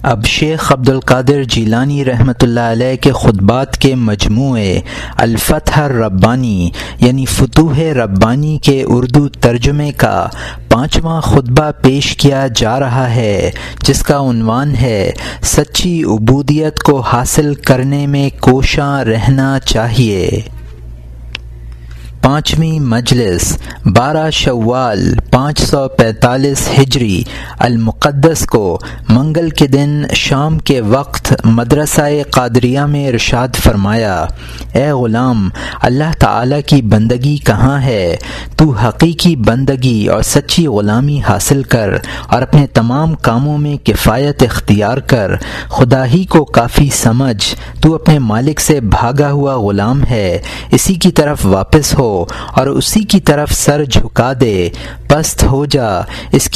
اب شیخ عبد القادر جیلانی رحمۃ اللہ علیہ کے خطبات کے مجموعے الفتح الربانی یعنی فتوح ربانی کے اردو ترجمے کا 5واں خطبہ پیش کیا جا رہا ہے، جس کا عنوان ہے سچی عبودیت کو حاصل کرنے میں کوشاں رہنا چاہیے۔ 5ویں مجلس 12 شوال 545 ہجری المقدس کو منگل کے دن شام کے وقت مدرسہ قادریہ میں ارشاد فرمایا: اے غلام، اللہ تعالیٰ کی بندگی کہاں ہے؟ تو حقیقی بندگی اور سچی غلامی حاصل کر اور اپنے تمام کاموں میں کفایت اختیار کر، خدا ہی کو کافی سمجھ، تو اپنے مالک سے بھاگا ہوا غلام ہے، اسی کی طرف واپس ہو اور اسی کی طرف سر جھکا دے، پست ہو جا، اس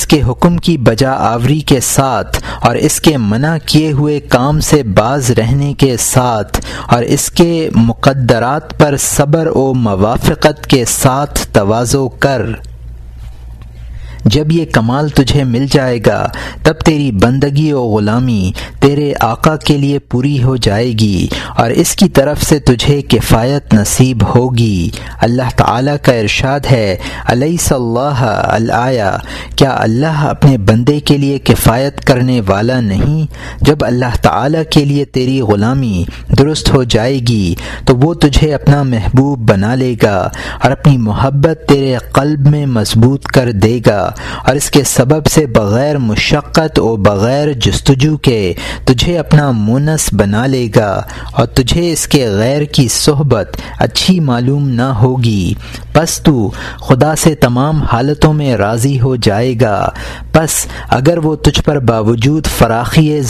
کے حکم کی بجا آوری کے ساتھ اور اس کے منع کیے ہوئے کام سے باز رہنے کے ساتھ اور اس کے مقدرات پر صبر و موافقت کے ساتھ تواضع کر۔ جب یہ کمال تجھے مل جائے گا تب تیری بندگی و غلامی تیرے آقا کے لیے پوری ہو جائے گی اور اس کی طرف سے تجھے کفایت نصیب ہوگی۔ اللہ تعالیٰ کا ارشاد ہے: الیس اللہ الآیہ، کیا اللہ اپنے بندے کے لیے کفایت کرنے والا نہیں؟ جب اللہ تعالیٰ کے لیے تیری غلامی درست ہو جائے گی تو وہ تجھے اپنا محبوب بنا لے گا اور اپنی محبت تیرے قلب میں مضبوط کر دے گا، اور اس کے سبب سے بغیر مشقت و بغیر جستجو کے تجھے اپنا مونس بنا لے گا اور تجھے اس کے غیر کی صحبت اچھی معلوم نہ ہوگی۔ پس تو خدا سے تمام حالتوں میں راضی ہو جائے گا۔ پس اگر وہ تجھ پر باوجود فراخی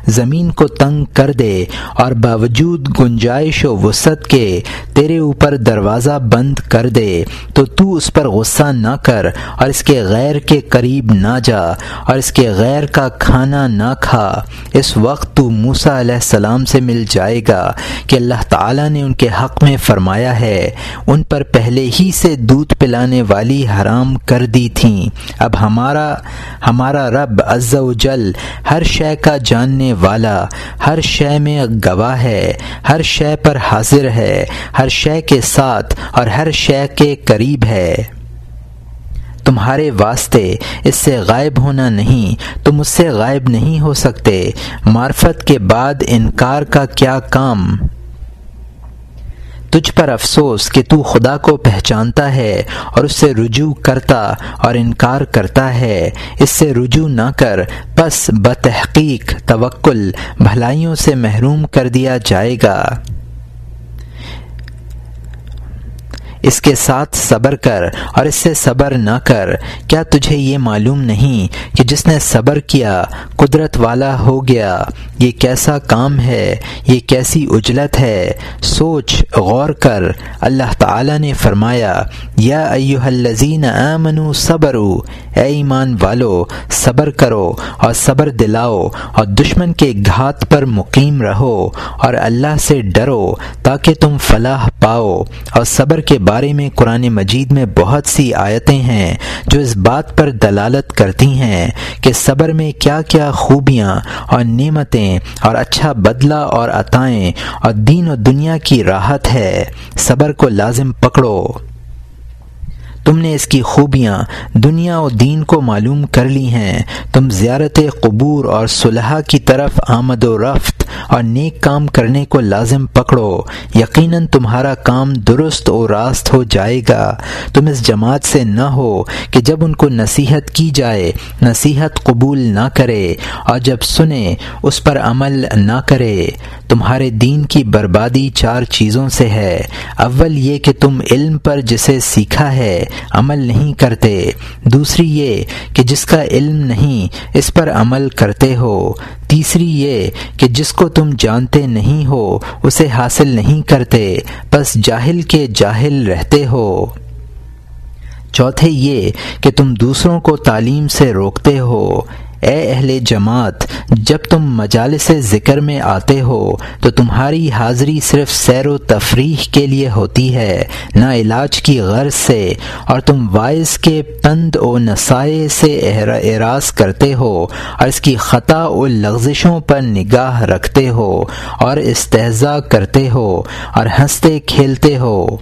زمین کو تنگ کر دے اور باوجود گنجائش و وسعت کے تیرے اوپر دروازہ بند کر دے تو اس پر غصہ نہ کر اور اس کے غیر کے قریب نہ جا اور اس کے غیر کا کھانا نہ کھا۔ اس وقت تو موسیٰ علیہ السلام سے مل جائے گا کہ اللہ تعالیٰ نے ان کے حق میں فرمایا ہے: ان پر پہلے ہی سے دودھ پلانے والی حرام کر دی تھیں۔ اب ہمارا رب عز و جل ہر شے کا جاننے والا، ہر شے میں گواہ ہے، ہر شے پر حاضر ہے، ہر شے کے ساتھ اور ہر شے کے قریب ہے۔ تمہارے واسطے اس سے غائب ہونا نہیں، تم اس سے غائب نہیں ہو سکتے۔ معرفت کے بعد انکار کا کیا کام؟ تجھ پر افسوس کہ تو خدا کو پہچانتا ہے اور اس سے رجوع کرتا اور انکار کرتا ہے۔ اس سے رجوع نہ کر، پس بتحقیق توکل بھلائیوں سے محروم کر دیا جائے گا۔ اس کے ساتھ صبر کر اور اس سے صبر نہ کر۔ کیا تجھے یہ معلوم نہیں کہ جس نے صبر کیا قدرت والا ہو گیا؟ یہ کیسا کام ہے، یہ کیسی عجلت ہے؟ سوچ غور کر۔ اللہ تعالیٰ نے فرمایا: یا ایھا الذین آمنوا صبروا، اے ایمان والو صبر کرو اور صبر دلاؤ اور دشمن کے گھات پر مقیم رہو اور اللہ سے ڈرو تاکہ تم فلاح پاؤ۔ اور صبر کے بارے میں قرآن مجید میں بہت سی آیتیں ہیں جو اس بات پر دلالت کرتی ہیں کہ صبر میں کیا کیا خوبیاں اور نعمتیں اور اچھا بدلہ اور عطائیں اور دین و دنیا کی راحت ہے۔ صبر کو لازم پکڑو۔ تم نے اس کی خوبیاں دنیا و دین کو معلوم کر لی ہیں۔ تم زیارت قبور اور صلحاء کی طرف آمد و رفت اور نیک کام کرنے کو لازم پکڑو، یقیناً تمہارا کام درست و راست ہو جائے گا۔ تم اس جماعت سے نہ ہو کہ جب ان کو نصیحت کی جائے نصیحت قبول نہ کرے اور جب سنے اس پر عمل نہ کرے۔ تمہارے دین کی بربادی 4 چیزوں سے ہے۔ اول یہ کہ تم علم پر جسے سیکھا ہے عمل نہیں کرتے، دوسری یہ کہ جس کا علم نہیں اس پر عمل کرتے ہو، تیسری یہ کہ جس کو تم جانتے نہیں ہو اسے حاصل نہیں کرتے، بس جاہل کے جاہل رہتے ہو، چوتھے یہ کہ تم دوسروں کو تعلیم سے روکتے ہو۔ اے اہل جماعت، جب تم مجالس ذکر میں آتے ہو تو تمہاری حاضری صرف سیر و تفریح کے لیے ہوتی ہے، نہ علاج کی غرض سے، اور تم واعظ کے پند و نصائح سے اعراض کرتے ہو اور اس کی خطا و لغزشوں پر نگاہ رکھتے ہو اور استہزاء کرتے ہو اور ہنستے کھیلتے ہو۔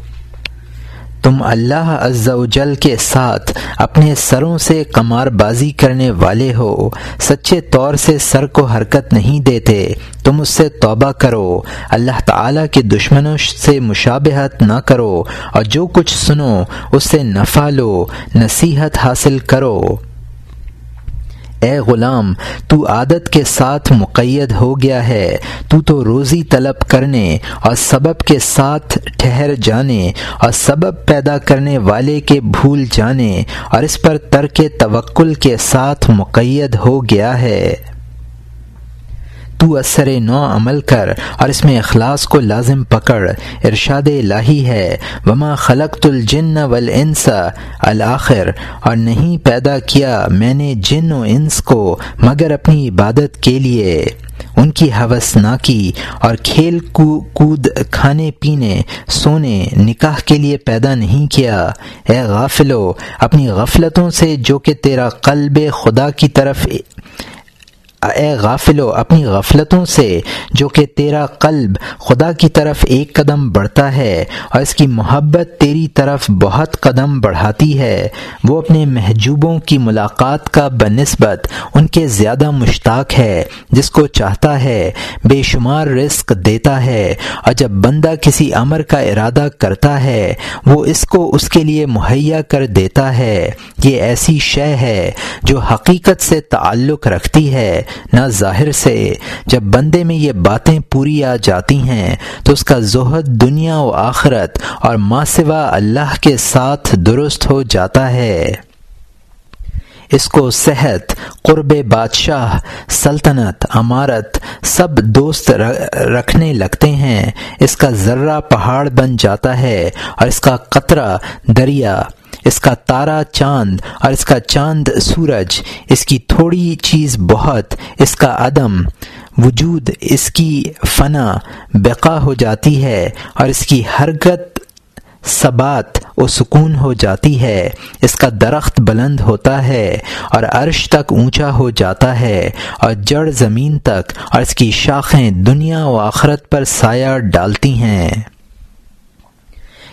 تم اللہ عز و جل کے ساتھ اپنے سروں سے قمار بازی کرنے والے ہو، سچے طور سے سر کو حرکت نہیں دیتے۔ تم اس سے توبہ کرو، اللہ تعالیٰ کے دشمنوں سے مشابہت نہ کرو، اور جو کچھ سنو اس سے نفع لو، نصیحت حاصل کرو۔ اے غلام، تو عادت کے ساتھ مقید ہو گیا ہے، تو روزی طلب کرنے اور سبب کے ساتھ ٹھہر جانے اور سبب پیدا کرنے والے کے بھول جانے اور اس پر ترک توکل کے ساتھ مقید ہو گیا ہے۔ تو اثر نو عمل کر اور اس میں اخلاص کو لازم پکڑ۔ ارشاد الہی ہے، وما خلقت الجن والانس الآخر، اور نہیں پیدا کیا میں نے جن و انس کو مگر اپنی عبادت کے لیے، ان کی ہوس نہ کی اور کھیل کود، کھانے پینے، سونے، نکاح کے لیے پیدا نہیں کیا۔ اے غافلو، اپنی غفلتوں سے جو کہ تیرا قلب خدا کی طرف اپنی غفلتوں سے جو کہ تیرا قلب خدا کی طرف ایک قدم بڑھتا ہے اور اس کی محبت تیری طرف بہت قدم بڑھاتی ہے۔ وہ اپنے محجوبوں کی ملاقات کا بنسبت ان کے زیادہ مشتاق ہے، جس کو چاہتا ہے بے شمار رزق دیتا ہے، اور جب بندہ کسی امر کا ارادہ کرتا ہے وہ اس کو اس کے لیے مہیا کر دیتا ہے۔ یہ ایسی شے ہے جو حقیقت سے تعلق رکھتی ہے نہ ظاہر سے۔ جب بندے میں یہ باتیں پوری آ جاتی ہیں تو اس کا زہد دنیا و آخرت اور ما سوا اللہ کے ساتھ درست ہو جاتا ہے۔ اس کو صحت، قرب بادشاہ، سلطنت، امارت سب دوست رکھنے لگتے ہیں۔ اس کا ذرہ پہاڑ بن جاتا ہے اور اس کا قطرہ دریا، اس کا تارا چاند اور اس کا چاند سورج، اس کی تھوڑی چیز بہت، اس کا عدم وجود، اس کی فنا بقا ہو جاتی ہے اور اس کی حرکت ثبات و سکون ہو جاتی ہے۔ اس کا درخت بلند ہوتا ہے اور عرش تک اونچا ہو جاتا ہے اور جڑ زمین تک، اور اس کی شاخیں دنیا و آخرت پر سایہ ڈالتی ہیں۔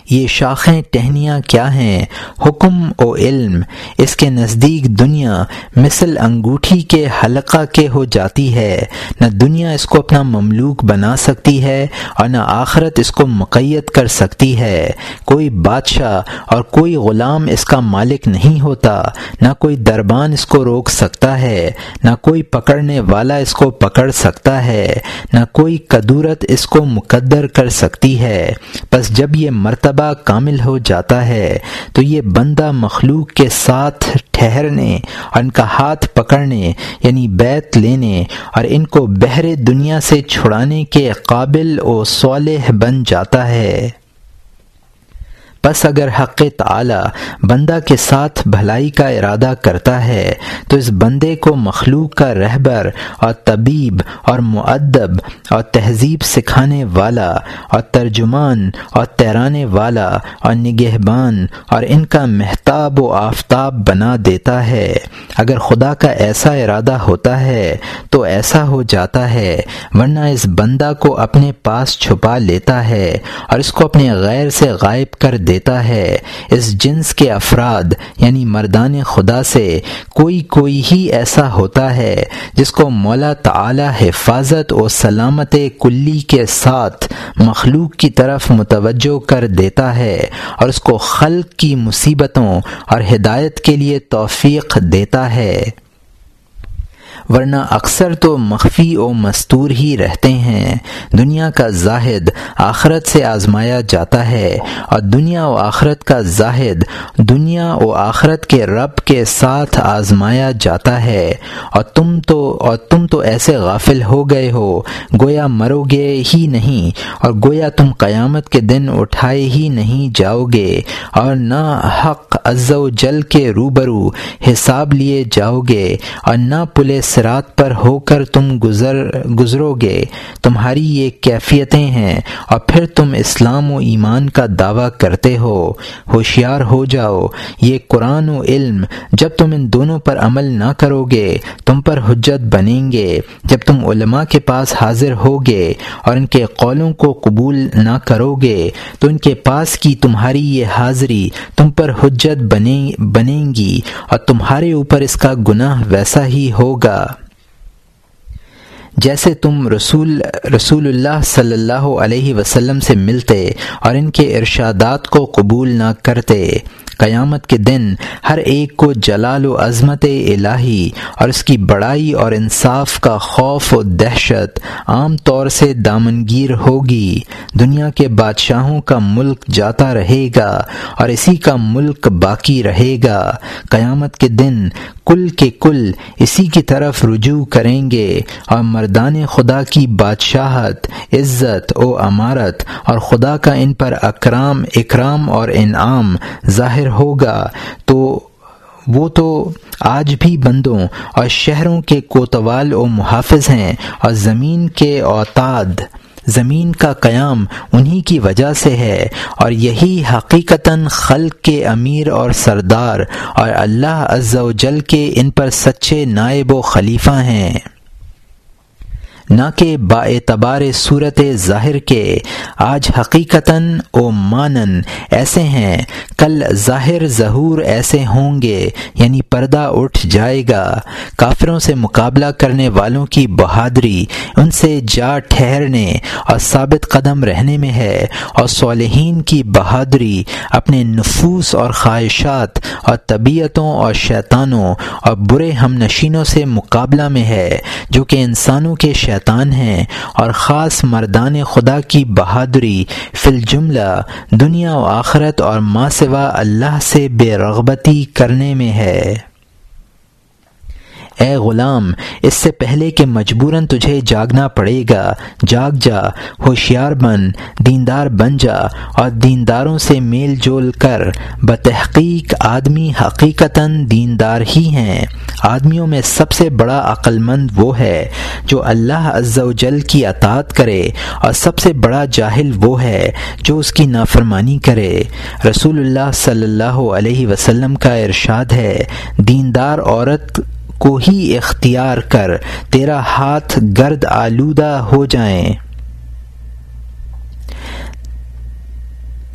یہ شاخیں ٹہنیاں کیا ہیں؟ حکم و علم۔ اس کے نزدیک دنیا مثل انگوٹھی کے حلقہ کے ہو جاتی ہے، نہ دنیا اس کو اپنا مملوک بنا سکتی ہے اور نہ آخرت اس کو مقید کر سکتی ہے۔ کوئی بادشاہ اور کوئی غلام اس کا مالک نہیں ہوتا، نہ کوئی دربان اس کو روک سکتا ہے، نہ کوئی پکڑنے والا اس کو پکڑ سکتا ہے، نہ کوئی قدورت اس کو مقدر کر سکتی ہے۔ بس جب یہ مرتبہ کامل ہو جاتا ہے تو یہ بندہ مخلوق کے ساتھ ٹھہرنے اور ان کا ہاتھ پکڑنے یعنی بیعت لینے اور ان کو بحر دنیا سے چھڑانے کے قابل و صالح بن جاتا ہے۔ پس اگر حق تعالی بندہ کے ساتھ بھلائی کا ارادہ کرتا ہے تو اس بندے کو مخلوق کا رہبر اور طبیب اور مؤدب اور تہذیب سکھانے والا اور ترجمان اور تیرانے والا اور نگہبان اور ان کا مہتاب و آفتاب بنا دیتا ہے۔ اگر خدا کا ایسا ارادہ ہوتا ہے تو ایسا ہو جاتا ہے، ورنہ اس بندہ کو اپنے پاس چھپا لیتا ہے اور اس کو اپنے غیر سے غائب کر دیتا ہے۔ اس جنس کے افراد یعنی مردان خدا سے کوئی ہی ایسا ہوتا ہے جس کو مولا تعالی حفاظت و سلامت کلی کے ساتھ مخلوق کی طرف متوجہ کر دیتا ہے اور اس کو خلق کی مصیبتوں اور ہدایت کے لیے توفیق دیتا ہے۔ ورنہ اکثر تو مخفی و مستور ہی رہتے ہیں۔ دنیا کا زاہد آخرت سے آزمایا جاتا ہے، اور دنیا و آخرت کا زاہد دنیا و آخرت کے رب کے ساتھ آزمایا جاتا ہے۔ اور تم تو ایسے غافل ہو گئے ہو گویا مرو گے ہی نہیں، اور گویا تم قیامت کے دن اٹھائے ہی نہیں جاؤ گے، اور نہ حق عز و جل کے روبرو حساب لیے جاؤ گے، اور نہ پل صراط پر ہو کر تم گزرو گے۔ تمہاری یہ کیفیتیں ہیں، اور پھر تم اسلام و ایمان کا دعویٰ کرتے ہو۔ ہوشیار ہو جاؤ، یہ قرآن و علم جب تم ان دونوں پر عمل نہ کرو گے تم پر حجت بنیں گے۔ جب تم علماء کے پاس حاضر ہوگے اور ان کے قولوں کو قبول نہ کرو گے تو ان کے پاس کی تمہاری یہ حاضری تم پر حجت بنیں گی، اور تمہارے اوپر اس کا گناہ ویسا ہی ہوگا جیسے تم رسول اللہ صلی اللہ علیہ وسلم سے ملتے اور ان کے ارشادات کو قبول نہ کرتے۔ قیامت کے دن ہر ایک کو جلال و عظمت الہی اور اس کی بڑائی اور انصاف کا خوف و دہشت عام طور سے دامنگیر ہوگی۔ دنیا کے بادشاہوں کا ملک جاتا رہے گا اور اسی کا ملک باقی رہے گا۔ قیامت کے دن کل کے کل اسی کی طرف رجوع کریں گے، اور مردان خدا کی بادشاہت، عزت و امارت اور خدا کا ان پر اکرام اور انعام ظاہر ہوگا۔ تو وہ تو آج بھی بندوں اور شہروں کے کوتوال و محافظ ہیں، اور زمین کے اوتاد، زمین کا قیام انہی کی وجہ سے ہے، اور یہی حقیقتاً خلق کے امیر اور سردار اور اللہ عز و جل کے ان پر سچے نائب و خلیفہ ہیں، نہ کہ باعتبار صورت ظاہر کے۔ آج حقیقتاً و مانن ایسے ہیں، کل ظاہر ظہور ایسے ہوں گے، یعنی پردہ اٹھ جائے گا۔ کافروں سے مقابلہ کرنے والوں کی بہادری ان سے جا ٹھہرنے اور ثابت قدم رہنے میں ہے، اور صالحین کی بہادری اپنے نفوس اور خواہشات اور طبیعتوں اور شیطانوں اور برے ہم نشینوں سے مقابلہ میں ہے جو کہ انسانوں کے شیطان ہیں، اور خاص مردان خدا کی بہادری فی الجملہ دنیا و آخرت اور ما سوا اللہ سے بے رغبتی کرنے میں ہے۔ اے غلام، اس سے پہلے کہ مجبوراً تجھے جاگنا پڑے گا، جاگ جا، ہوشیار بن، دیندار بن جا اور دینداروں سے میل جول کر۔ بتحقیق آدمی حقیقتاً دیندار ہی ہیں۔ آدمیوں میں سب سے بڑا عقل مند وہ ہے جو اللہ عز و جل کی اطاعت کرے، اور سب سے بڑا جاہل وہ ہے جو اس کی نافرمانی کرے۔ رسول اللہ صلی اللہ علیہ وسلم کا ارشاد ہے، دیندار عورت کو ہی اختیار کر، تیرا ہاتھ گرد آلودہ ہو جائیں۔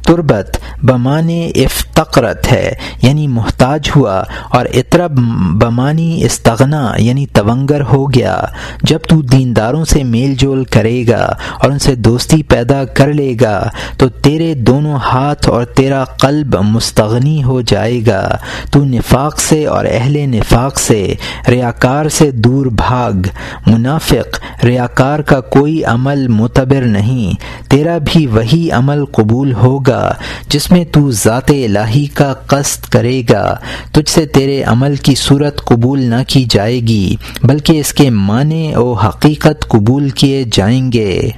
تربت بمانے افتقرت ہے، یعنی محتاج ہوا، اور اطرب بمانی استغنا یعنی تونگر ہو گیا۔ جب تو دینداروں سے میل جول کرے گا اور ان سے دوستی پیدا کر لے گا تو تیرے دونوں ہاتھ اور تیرا قلب مستغنی ہو جائے گا۔ تو نفاق سے اور اہل نفاق سے، ریاکار سے دور بھاگ۔ منافق ریاکار کا کوئی عمل معتبر نہیں، تیرا بھی وہی عمل قبول ہوگا جس میں تو ذات الہی کا قصد کرے گا۔ تجھ سے تیرے عمل کی صورت قبول نہ کی جائے گی بلکہ اس کے معنی و حقیقت قبول کیے جائیں گے۔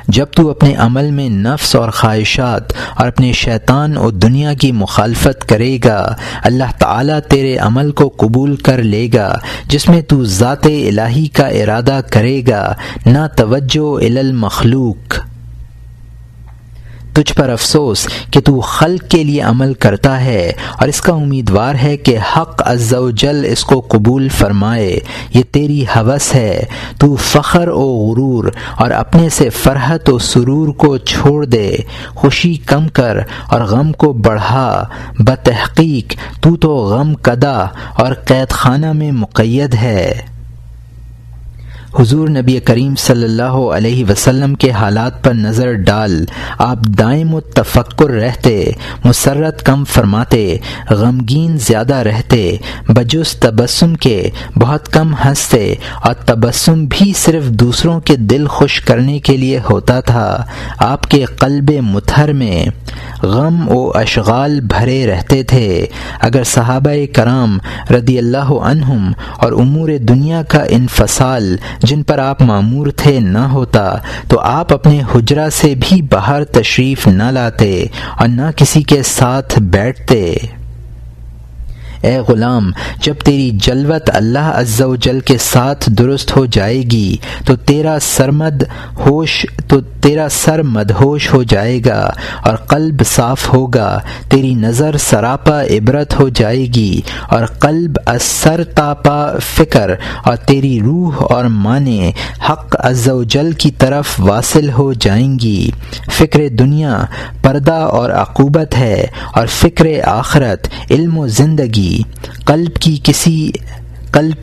جب تو اپنے عمل میں نفس اور خواہشات اور اپنے شیطان اور دنیا کی مخالفت کرے گا، اللہ تعالیٰ تیرے عمل کو قبول کر لے گا جس میں تو ذات الہی کا ارادہ کرے گا، نہ توجہ الی المخلوق۔ تجھ پر افسوس کہ تو خلق کے لیے عمل کرتا ہے اور اس کا امیدوار ہے کہ حق عز و جل اس کو قبول فرمائے۔ یہ تیری ہوس ہے۔ تو فخر و غرور اور اپنے سے فرحت و سرور کو چھوڑ دے، خوشی کم کر اور غم کو بڑھا۔ بتحقیق تو غم کدہ اور قید خانہ میں مقید ہے۔ حضور نبی کریم صلی اللہ علیہ وسلم کے حالات پر نظر ڈال، آپ دائم التفکر رہتے، مسرت کم فرماتے، غمگین زیادہ رہتے، بجز تبسم کے بہت کم ہنستے، اور تبسم بھی صرف دوسروں کے دل خوش کرنے کے لیے ہوتا تھا۔ آپ کے قلب مطہر میں غم و اشغال بھرے رہتے تھے۔ اگر صحابہ کرام رضی اللہ عنہم اور امور دنیا کا انفصال جن پر آپ مامور تھے نہ ہوتا تو آپ اپنے حجرہ سے بھی باہر تشریف نہ لاتے اور نہ کسی کے ساتھ بیٹھتے۔ اے غلام، جب تیری جلوت اللہ عز و جل کے ساتھ درست ہو جائے گی تو تیرا سر مدہوش ہو جائے گا اور قلب صاف ہوگا، تیری نظر سراپا عبرت ہو جائے گی اور قلب اثر تاپا فکر، اور تیری روح اور معنی حق عز و جل کی طرف واصل ہو جائیں گی۔ فکر دنیا پردہ اور عقوبت ہے اور فکر آخرت علم و زندگی۔ قلب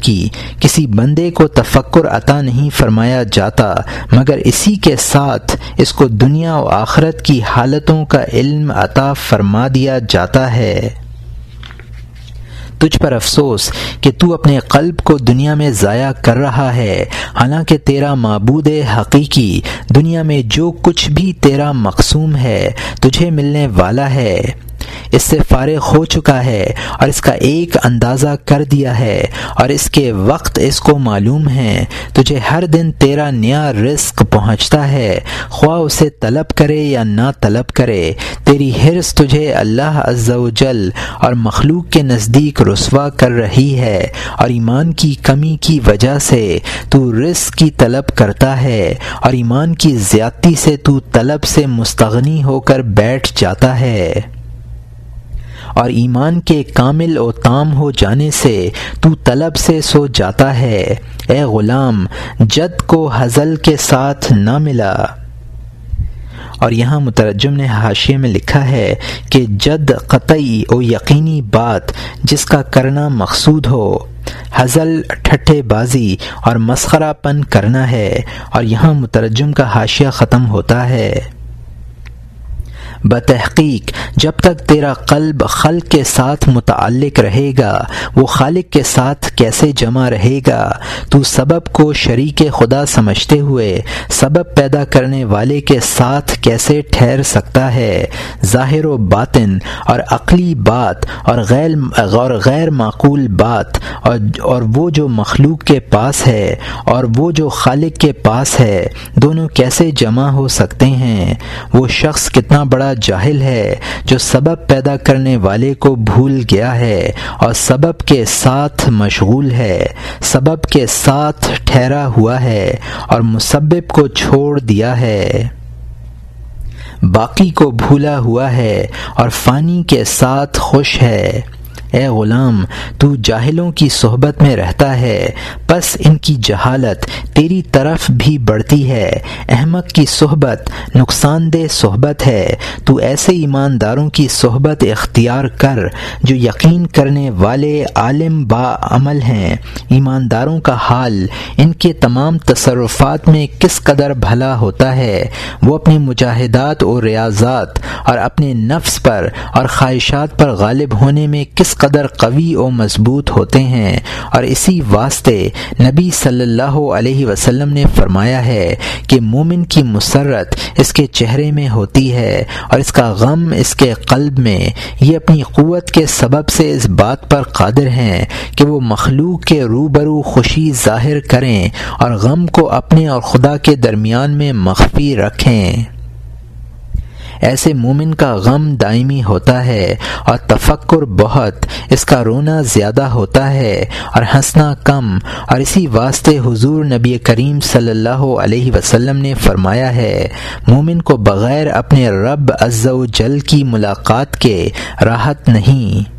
کی کسی بندے کو تفکر عطا نہیں فرمایا جاتا مگر اسی کے ساتھ اس کو دنیا و آخرت کی حالتوں کا علم عطا فرما دیا جاتا ہے۔ تجھ پر افسوس کہ تو اپنے قلب کو دنیا میں ضائع کر رہا ہے، حالانکہ تیرا معبود حقیقی دنیا میں جو کچھ بھی تیرا مقسوم ہے تجھے ملنے والا ہے، اس سے فارغ ہو چکا ہے اور اس کا ایک اندازہ کر دیا ہے اور اس کے وقت اس کو معلوم ہے۔ تجھے ہر دن تیرا نیا رزق پہنچتا ہے، خواہ اسے طلب کرے یا نہ طلب کرے۔ تیری حرص تجھے اللہ عز و جل اور مخلوق کے نزدیک رسوا کر رہی ہے اور ایمان کی کمی کی وجہ سے تو رزق کی طلب کرتا ہے اور ایمان کی زیادتی سے تو طلب سے مستغنی ہو کر بیٹھ جاتا ہے، اور ایمان کے کامل و تام ہو جانے سے تو طلب سے سو جاتا ہے۔ اے غلام، جد کو ہزل کے ساتھ نہ ملا۔ اور یہاں مترجم نے حاشیے میں لکھا ہے کہ جد قطعی و یقینی بات جس کا کرنا مقصود ہو، ہزل ٹھٹے بازی اور مسخرہ پن کرنا ہے۔ اور یہاں مترجم کا حاشیہ ختم ہوتا ہے۔ بتحقیق جب تک تیرا قلب خلق کے ساتھ متعلق رہے گا وہ خالق کے ساتھ کیسے جمع رہے گا؟ تو سبب کو شریک خدا سمجھتے ہوئے سبب پیدا کرنے والے کے ساتھ کیسے ٹھہر سکتا ہے؟ ظاہر و باطن اور عقلی بات اور غیر معقول بات اور وہ جو مخلوق کے پاس ہے اور وہ جو خالق کے پاس ہے، دونوں کیسے جمع ہو سکتے ہیں؟ وہ شخص کتنا بڑا جاہل ہے جو سبب پیدا کرنے والے کو بھول گیا ہے اور سبب کے ساتھ مشغول ہے، سبب کے ساتھ ٹھہرا ہوا ہے اور مسبب کو چھوڑ دیا ہے، باقی کو بھولا ہوا ہے اور فانی کے ساتھ خوش ہے۔ اے غلام، تو جاہلوں کی صحبت میں رہتا ہے، پس ان کی جہالت تیری طرف بھی بڑھتی ہے۔ احمق کی صحبت نقصان دہ صحبت ہے۔ تو ایسے ایمانداروں کی صحبت اختیار کر جو یقین کرنے والے عالم با عمل ہیں۔ ایمانداروں کا حال ان کے تمام تصرفات میں کس قدر بھلا ہوتا ہے، وہ اپنی مجاہدات و ریاضات اور اپنے نفس پر اور خواہشات پر غالب ہونے میں کس قدر قوی و مضبوط ہوتے ہیں۔ اور اسی واسطے نبی صلی اللہ علیہ وسلم نے فرمایا ہے کہ مومن کی مسرت اس کے چہرے میں ہوتی ہے اور اس کا غم اس کے قلب میں۔ یہ اپنی قوت کے سبب سے اس بات پر قادر ہیں کہ وہ مخلوق کے روبرو خوشی ظاہر کریں اور غم کو اپنے اور خدا کے درمیان میں مخفی رکھیں۔ ایسے مومن کا غم دائمی ہوتا ہے اور تفکر بہت، اس کا رونا زیادہ ہوتا ہے اور ہنسنا کم۔ اور اسی واسطے حضور نبی کریم صلی اللہ علیہ وسلم نے فرمایا ہے، مومن کو بغیر اپنے رب عز و جل کی ملاقات کے راحت نہیں۔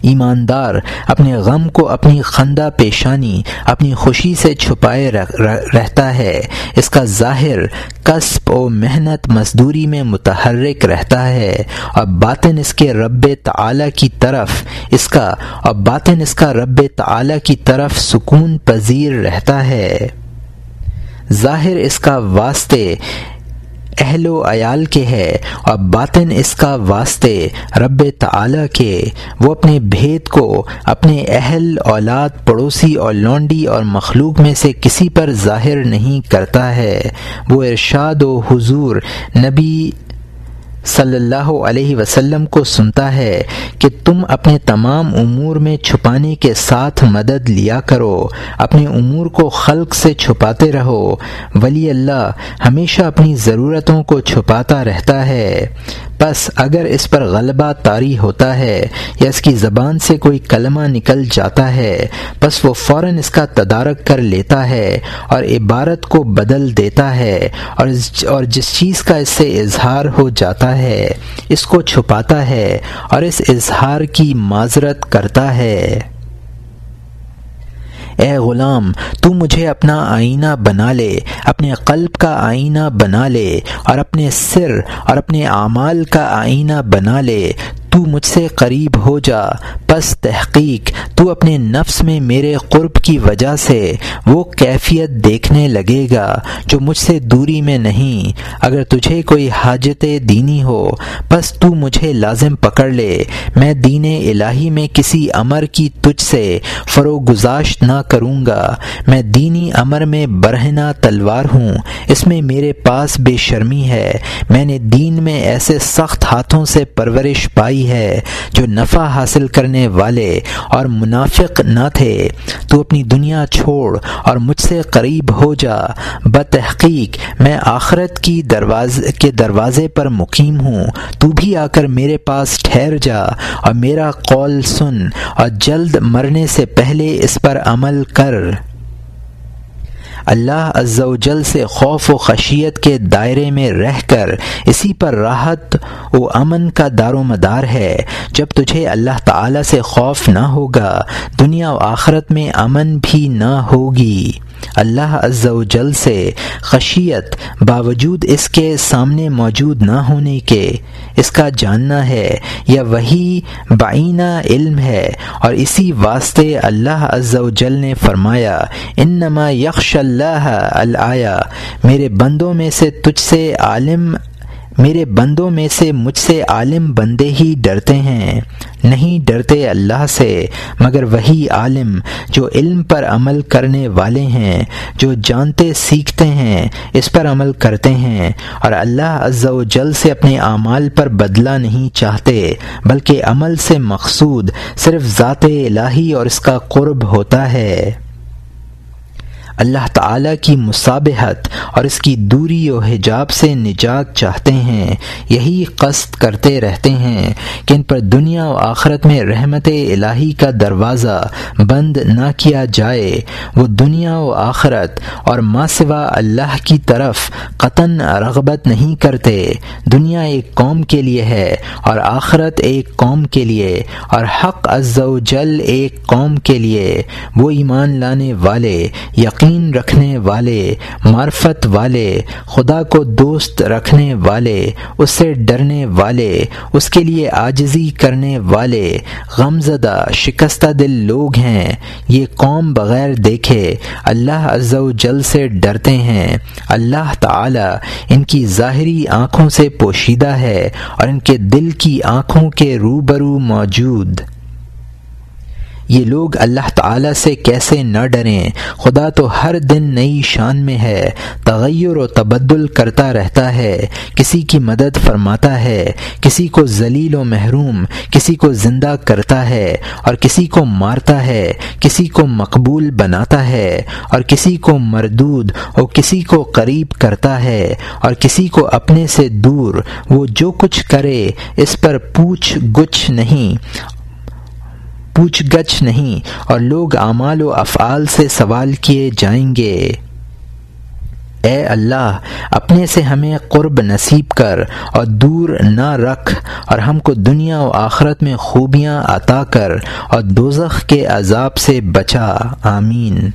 ایماندار اپنے غم کو اپنی خندہ پیشانی اپنی خوشی سے چھپائے رہتا ہے، اس کا ظاہر کسب و محنت مزدوری میں متحرک رہتا ہے، اور باطن اس کے رب تعالی کی طرف سکون پذیر رہتا ہے۔ ظاہر اس کا واسطے اہل و عیال کے ہے اور باطن اس کا واسطے رب تعالی کے۔ وہ اپنے بھید کو اپنے اہل، اولاد، پڑوسی اور لونڈی اور مخلوق میں سے کسی پر ظاہر نہیں کرتا ہے۔ وہ ارشاد و حضور نبی صلی اللہ علیہ وسلم کو سنتا ہے کہ تم اپنے تمام امور میں چھپانے کے ساتھ مدد لیا کرو، اپنے امور کو خلق سے چھپاتے رہو۔ ولی اللہ ہمیشہ اپنی ضرورتوں کو چھپاتا رہتا ہے، بس اگر اس پر غلبہ طاری ہوتا ہے یا اس کی زبان سے کوئی کلمہ نکل جاتا ہے، بس وہ فوراً اس کا تدارک کر لیتا ہے اور عبارت کو بدل دیتا ہے، اور جس چیز کا اس سے اظہار ہو جاتا ہے اس کو چھپاتا ہے اور اس اظہار کی معذرت کرتا ہے۔ اے غلام، تو مجھے اپنا آئینہ بنا لے، اپنے قلب کا آئینہ بنا لے اور اپنے سر اور اپنے اعمال کا آئینہ بنا لے۔ تو مجھ سے قریب ہو جا، پس تحقیق تو اپنے نفس میں میرے قرب کی وجہ سے وہ کیفیت دیکھنے لگے گا جو مجھ سے دوری میں نہیں۔ اگر تجھے کوئی حاجت دینی ہو پس تو مجھے لازم پکڑ لے، میں دین الہی میں کسی امر کی تجھ سے فروگزاشت نہ کروں گا۔ میں دینی امر میں برہنہ تلوار ہوں، اس میں میرے پاس بے شرمی ہے۔ میں نے دین میں ایسے سخت ہاتھوں سے پرورش پائی ہے جو نفع حاصل کرنے والے اور منافق نہ تھے۔ تو اپنی دنیا چھوڑ اور مجھ سے قریب ہو جا، بتحقیق میں آخرت کے دروازے پر مقیم ہوں۔ تو بھی آ کر میرے پاس ٹھہر جا اور میرا قول سن اور جلد مرنے سے پہلے اس پر عمل کر۔ اللہ عز و جل سے خوف و خشیت کے دائرے میں رہ کر اسی پر راحت و امن کا دار و مدار ہے۔ جب تجھے اللہ تعالی سے خوف نہ ہوگا، دنیا و آخرت میں امن بھی نہ ہوگی۔ اللہ عز و جل سے خشیت باوجود اس کے سامنے موجود نہ ہونے کے اس کا جاننا ہے، یا وہی بعینہ علم ہے، اور اسی واسطے اللہ عز و جل نے فرمایا انما یخشی اللہ الآیہ، میرے بندوں میں سے مجھ سے عالم بندے ہی ڈرتے ہیں، نہیں ڈرتے اللہ سے مگر وہی عالم جو علم پر عمل کرنے والے ہیں، جو جانتے سیکھتے ہیں، اس پر عمل کرتے ہیں، اور اللہ عز و جل سے اپنے اعمال پر بدلہ نہیں چاہتے، بلکہ عمل سے مقصود صرف ذات الہی اور اس کا قرب ہوتا ہے۔ اللہ تعالیٰ کی مصابہت اور اس کی دوری و حجاب سے نجات چاہتے ہیں، یہی قصد کرتے رہتے ہیں کہ ان پر دنیا و آخرت میں رحمت الہی کا دروازہ بند نہ کیا جائے۔ وہ دنیا و آخرت اور ما سوا اللہ کی طرف قطعاً رغبت نہیں کرتے۔ دنیا ایک قوم کے لیے ہے اور آخرت ایک قوم کے لیے، اور حق عز و جل ایک قوم کے لیے۔ وہ ایمان لانے والے، یقین رکھنے والے، معرفت والے، خدا کو دوست رکھنے والے، اس سے ڈرنے والے، اس کے لیے عاجزی کرنے والے، غمزدہ شکستہ دل لوگ ہیں۔ یہ قوم بغیر دیکھے اللہ عز و جل سے ڈرتے ہیں۔ اللہ تعالی ان کی ظاہری آنکھوں سے پوشیدہ ہے اور ان کے دل کی آنکھوں کے روبرو موجود۔ یہ لوگ اللہ تعالیٰ سے کیسے نہ ڈریں؟ خدا تو ہر دن نئی شان میں ہے، تغیر و تبدل کرتا رہتا ہے، کسی کی مدد فرماتا ہے، کسی کو ذلیل و محروم، کسی کو زندہ کرتا ہے اور کسی کو مارتا ہے، کسی کو مقبول بناتا ہے اور کسی کو مردود اور کسی کو قریب کرتا ہے اور کسی کو اپنے سے دور۔ وہ جو کچھ کرے اس پر پوچھ گچھ نہیں اور لوگ اعمال و افعال سے سوال کیے جائیں گے۔ اے اللہ اپنے سے ہمیں قرب نصیب کر اور دور نہ رکھ، اور ہم کو دنیا و آخرت میں خوبیاں عطا کر اور دوزخ کے عذاب سے بچا، آمین۔